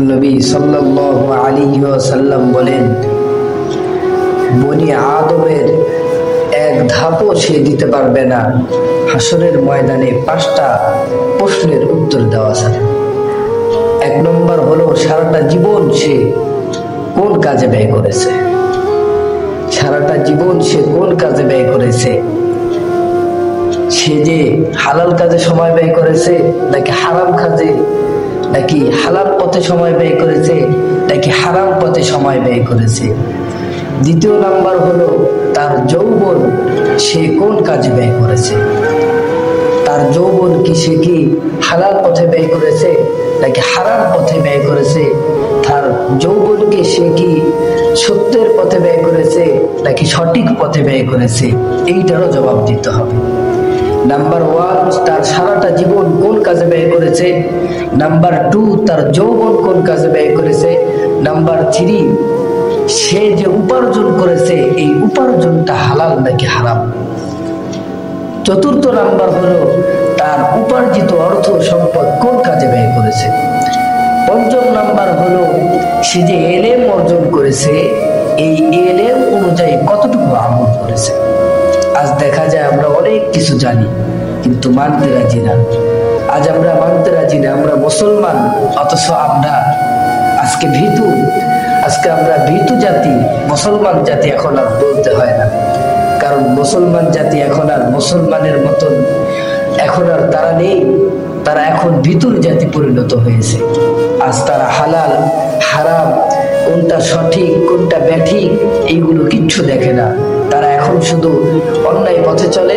নবী সাল্লাল্লাহু আলাইহি ওয়াসাল্লাম বলেন, বনি আদমের এক ধাপও সে দিতে পারবে না হাসরের ময়দানে 5টা প্রশ্নের উত্তর দেওয়া ছাড়া। 1 নম্বর হলো সারাটা জীবন সে কোন কাজে ব্যয় করেছে। সারাটা জীবন সে কোন কাজে ব্যয় করেছে, সে যে হালাল কাজে সময় ব্যয় করেছে নাকি হারাম কাজে, নাকি হালাল পথে সময় ব্যয় করেছে নাকি হারাম পথে সময় ব্যয় করেছে। 2 নাম্বার হলো তার যৌবন সে কোন কাজে ব্যয় করেছে। তার যৌবন কি সে কি হালাল পথে ব্যয় করেছে নাকি হারাম পথে ব্যয় করেছে। তার যৌবনকে সে কি সত্যের পথে ব্যয় করেছে নাকি সঠিক পথে ব্যয় করেছে, এইটারও জবাব দিতে হবে। নাম্বার 1 তার সারাটা জীবন কোন কাজে ব্যয় করেছে। নাম্বার 2 তার যৌবন কোন কাজে ব্যয় করেছে। নাম্বার 3 সে যে উপার্জন করেছে এই উপার্জনটা হালাল নাকি হারাম। 4 নাম্বার হলো তার উপার্জিত অর্থ সম্পদ কোন কাজে ব্যয় করেছে। 5 নাম্বার হলো সে যে এলেম অর্জন করেছে এই এলেম অনুযায়ী কতটুকু আমল করেছে। আজ দেখা যায় আমরা অনেক কিছু জানি কিন্তু মানতে রাজি না। আজ আমরা মানতে রাজি না, আমরা মুসলমান অথচ আমরা আজকে ভীতু। আজকে আমরা ভীতু জাতি, মুসলমান জাতি এখন আর বলতে হয় না, কারণ মুসলমান জাতি এখন আর মুসলমানের মতন এখন আর তারা নেই। তারা এখন ভীতুর জাতি পরিণত হয়েছে। আজ তারা হালাল হারাম, কোনটা সঠিক কোনটা ব্যাঠিক এইগুলো কিচ্ছু দেখে না। তারা এখন শুধু অন্যায় পথে চলে।